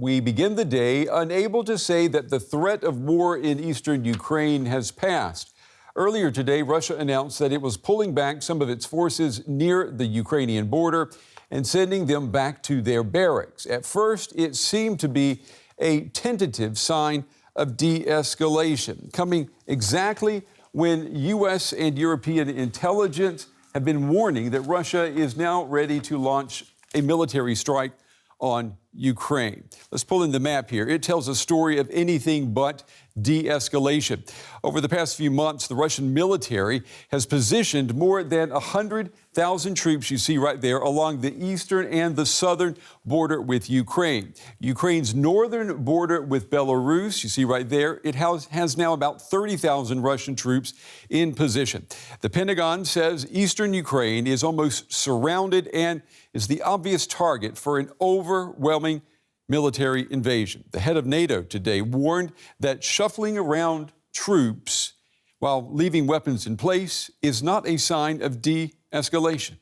we begin the day unable to say that the threat of war in eastern Ukraine has passed. Earlier today, Russia announced that it was pulling back some of its forces near the Ukrainian border and sending them back to their barracks. At first, it seemed to be a tentative sign of de-escalation, coming exactly when U.S. and European intelligence have been warning that Russia is now ready to launch a military strike on Ukraine. Let's pull in the map here. It tells a story of anything but de-escalation. Over the past few months, the Russian military has positioned more than 100,000 troops, you see right there, along the eastern and the southern border with Ukraine. Ukraine's northern border with Belarus, you see right there, it has now about 30,000 Russian troops in position. The Pentagon says eastern Ukraine is almost surrounded and is the obvious target for an overwhelming military invasion. The head of NATO today warned that shuffling around troops while leaving weapons in place is not a sign of de-escalation.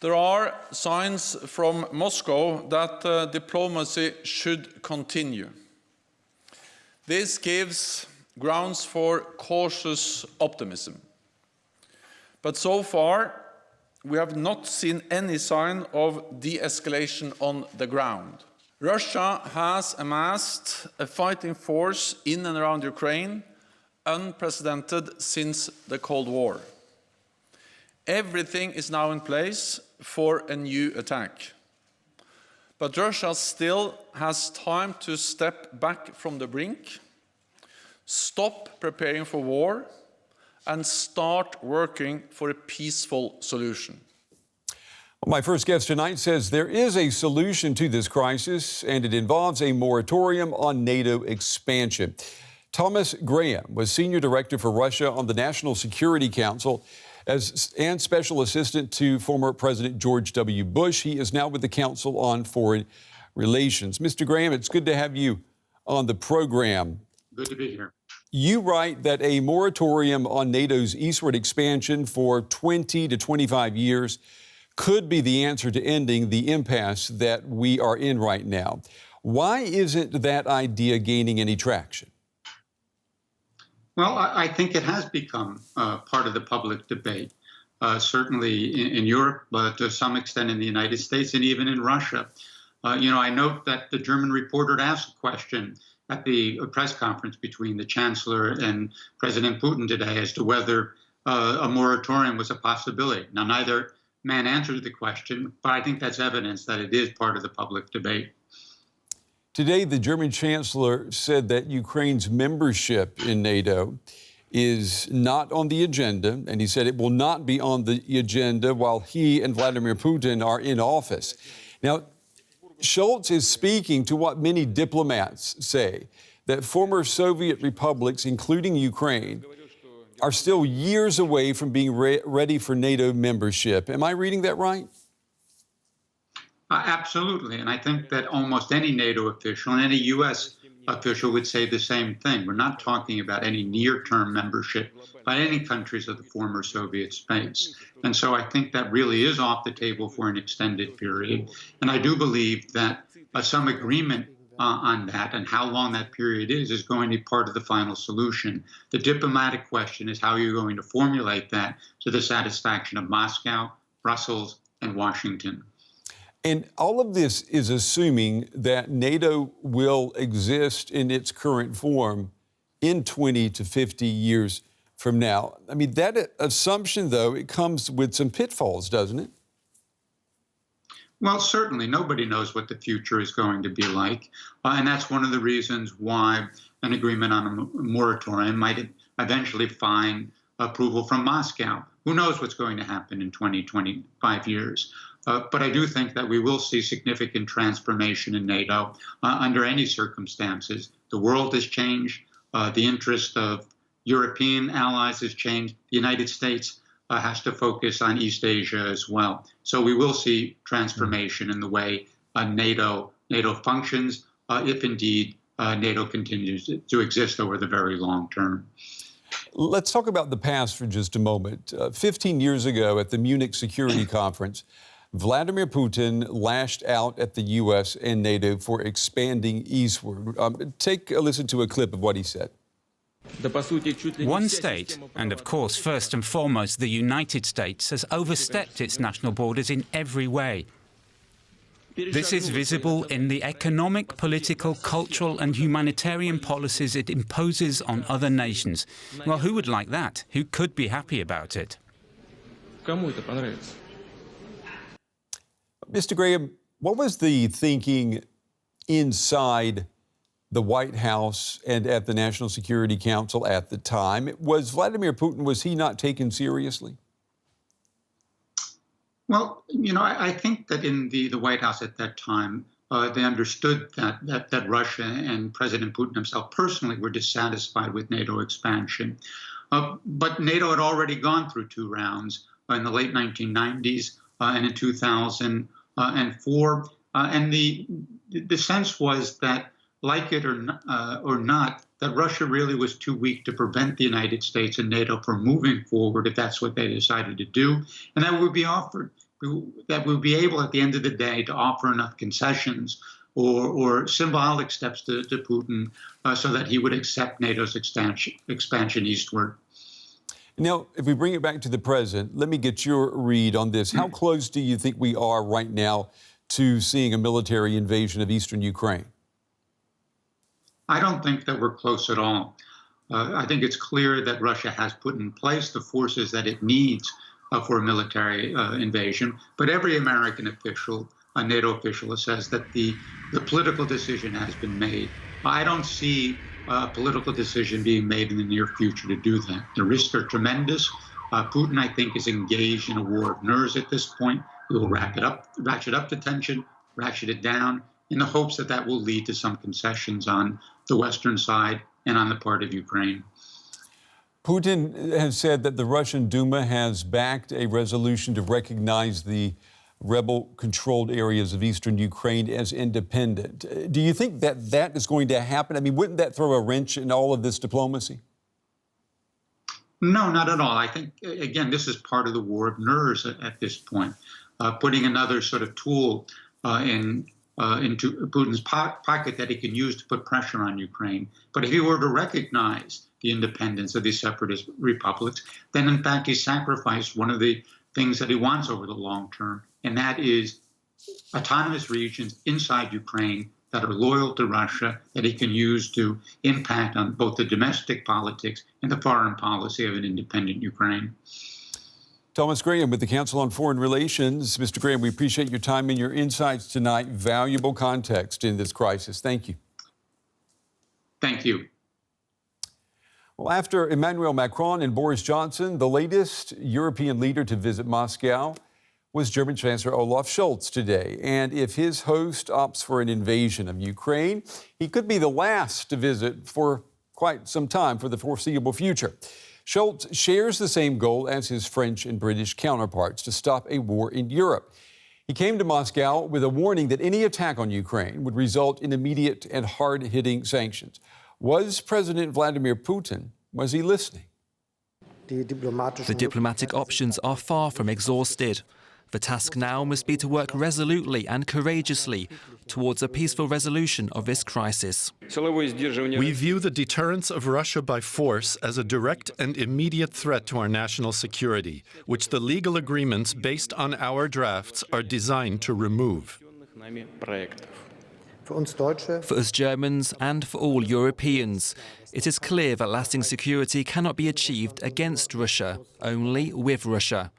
There are signs from Moscow that diplomacy should continue. This gives grounds for cautious optimism. But so far, we have not seen any sign of de-escalation on the ground. Russia has amassed a fighting force in and around Ukraine, unprecedented since the Cold War. Everything is now in place for a new attack. But Russia still has time to step back from the brink, stop preparing for war, and start working for a peaceful solution. My first guest tonight says there is a solution to this crisis, and it involves a moratorium on NATO expansion. Thomas Graham was Senior Director for Russia on the National Security Council and Special Assistant to former President George W. Bush. He is now with the Council on Foreign Relations. Mr. Graham, it's good to have you on the program. Good to be here. You write that a moratorium on NATO's eastward expansion for 20 to 25 years could be the answer to ending the impasse that we are in right now. Why isn't that idea gaining any traction? Well, I think it has become part of the public debate, certainly in Europe, but to some extent in the United States and even in Russia. I note that the German reporter asked a question at the press conference between the Chancellor and President Putin today as to whether a moratorium was a possibility. Now, neither man answered the question, but I think that's evidence that it is part of the public debate. Today, the German Chancellor said that Ukraine's membership in NATO is not on the agenda, and he said it will not be on the agenda while he and Vladimir Putin are in office. Now, Scholz is speaking to what many diplomats say, that former Soviet republics, including Ukraine, are still years away from being ready for NATO membership. Am I reading that right? Absolutely. And I think that almost any NATO official and any U.S. official would say the same thing. We're not talking about any near-term membership by any countries of the former Soviet space. And so I think that really is off the table for an extended period. And I do believe that some agreement on that and how long that period is going to be part of the final solution. The diplomatic question is how you're going to formulate that to the satisfaction of Moscow, Brussels, and Washington. And all of this is assuming that NATO will exist in its current form in 20 to 50 years from now. I mean, that assumption, though, it comes with some pitfalls, doesn't it? Well, certainly. Nobody knows what the future is going to be like. And that's one of the reasons why an agreement on a moratorium might eventually find approval from Moscow. Who knows what's going to happen in 20, 25 years? But I do think that we will see significant transformation in NATO under any circumstances. The world has changed. The interest of European allies has changed. The United States has to focus on East Asia as well. So we will see transformation in the way NATO functions, if indeed NATO continues to exist over the very long term. Let's talk about the past for just a moment. 15 years ago at the Munich Security Conference, Vladimir Putin lashed out at the U.S. and NATO for expanding eastward. Take a listen to a clip of what he said. One state, and of course first and foremost the United States, has overstepped its national borders in every way. This is visible in the economic, political, cultural and humanitarian policies it imposes on other nations. Well, who would like that? Who could be happy about it? Mr. Graham, what was the thinking inside the White House and at the National Security Council at the time? Was Vladimir Putin, was he not taken seriously? Well, I think that in the White House at that time, they understood that Russia and President Putin himself personally were dissatisfied with NATO expansion. But NATO had already gone through two rounds in the late 1990s and in 2004. And the sense was that, like it or not, that Russia really was too weak to prevent the United States and NATO from moving forward if that's what they decided to do, and that would be able at the end of the day to offer enough concessions or symbolic steps to Putin so that he would accept NATO's expansion eastward. Now, if we bring it back to the present, let me get your read on this. How close do you think we are right now to seeing a military invasion of eastern Ukraine? I don't think that we're close at all. I think it's clear that Russia has put in place the forces that it needs for a military invasion. But every American official, a NATO official, says that the political decision has been made. I don't see a political decision being made in the near future to do that. The risks are tremendous. Putin, I think, is engaged in a war of nerves at this point. He will ratchet up the tension, ratchet it down, in the hopes that that will lead to some concessions on the Western side and on the part of Ukraine. Putin has said that the Russian Duma has backed a resolution to recognize the rebel-controlled areas of eastern Ukraine as independent. Do you think that that is going to happen? I mean, wouldn't that throw a wrench in all of this diplomacy? No, not at all. I think, again, this is part of the war of nerves at this point, putting another sort of tool into Putin's pocket that he can use to put pressure on Ukraine. But if he were to recognize the independence of these separatist republics, then in fact he sacrificed one of the things that he wants over the long term, and that is autonomous regions inside Ukraine that are loyal to Russia, that he can use to impact on both the domestic politics and the foreign policy of an independent Ukraine. Thomas Graham with the Council on Foreign Relations. Mr. Graham, we appreciate your time and your insights tonight. Valuable context in this crisis. Thank you. Thank you. Well, after Emmanuel Macron and Boris Johnson, the latest European leader to visit Moscow was German Chancellor Olaf Scholz today. And if his host opts for an invasion of Ukraine, he could be the last to visit for quite some time for the foreseeable future. Scholz shares the same goal as his French and British counterparts, to stop a war in Europe. He came to Moscow with a warning that any attack on Ukraine would result in immediate and hard-hitting sanctions. Was President Vladimir Putin, was he listening? The diplomatic options are far from exhausted. The task now must be to work resolutely and courageously towards a peaceful resolution of this crisis. We view the deterrence of Russia by force as a direct and immediate threat to our national security, which the legal agreements based on our drafts are designed to remove. For us Germans and for all Europeans, it is clear that lasting security cannot be achieved against Russia, only with Russia.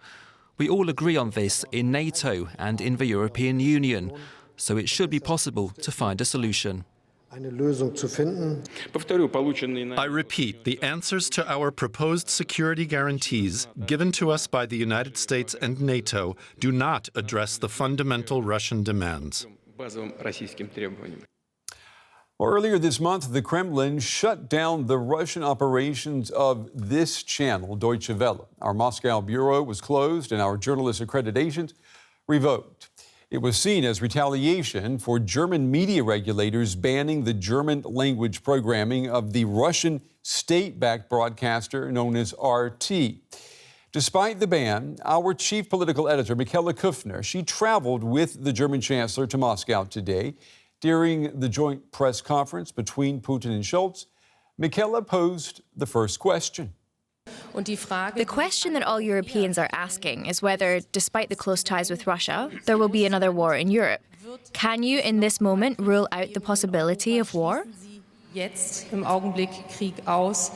We all agree on this in NATO and in the European Union, so it should be possible to find a solution. I repeat, the answers to our proposed security guarantees given to us by the United States and NATO do not address the fundamental Russian demands. Well, earlier this month, the Kremlin shut down the Russian operations of this channel, Deutsche Welle. Our Moscow bureau was closed and our journalist accreditations revoked. It was seen as retaliation for German media regulators banning the German language programming of the Russian state-backed broadcaster known as RT. Despite the ban, our chief political editor, Michaela Kufner, she traveled with the German Chancellor to Moscow today. During the joint press conference between Putin and Scholz, Michaela posed the first question. The question that all Europeans are asking is whether, despite the close ties with Russia, there will be another war in Europe. Can you, in this moment, rule out the possibility of war? Jetzt im Augenblick Krieg aus.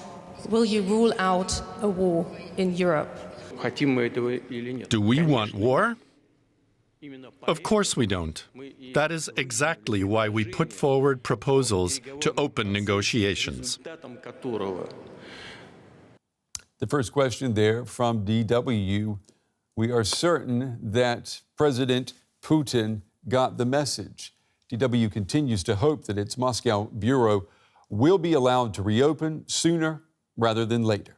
Will you rule out a war in Europe? Do we want war? Of course we don't. That is exactly why we put forward proposals to open negotiations. The first question there from DW. We are certain that President Putin got the message. DW continues to hope that its Moscow bureau will be allowed to reopen sooner rather than later.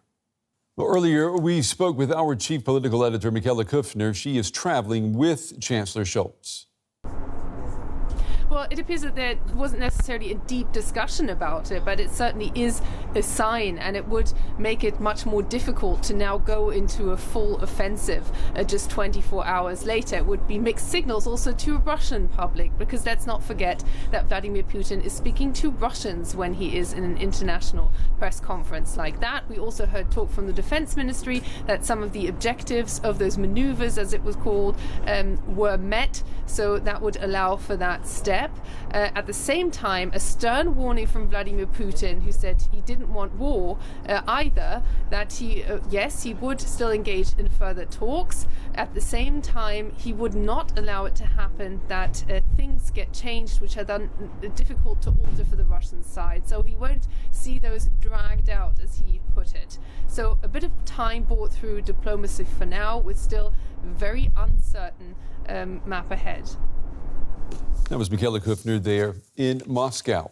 Well, earlier, we spoke with our chief political editor, Michaela Kufner. She is traveling with Chancellor Scholz. Well, it appears that there wasn't necessarily a deep discussion about it, but it certainly is a sign, and it would make it much more difficult to now go into a full offensive just 24 hours later. It would be mixed signals also to a Russian public, because let's not forget that Vladimir Putin is speaking to Russians when he is in an international press conference like that. We also heard talk from the Defense Ministry that some of the objectives of those maneuvers, as it was called, were met, so that would allow for that step. At the same time, a stern warning from Vladimir Putin, who said he didn't want war either, that he, yes, he would still engage in further talks. At the same time, he would not allow it to happen that things get changed, which are then difficult to alter for the Russian side. So he won't see those dragged out, as he put it. So a bit of time bought through diplomacy for now, with still very uncertain map ahead. That was Michaela Kufner there in Moscow.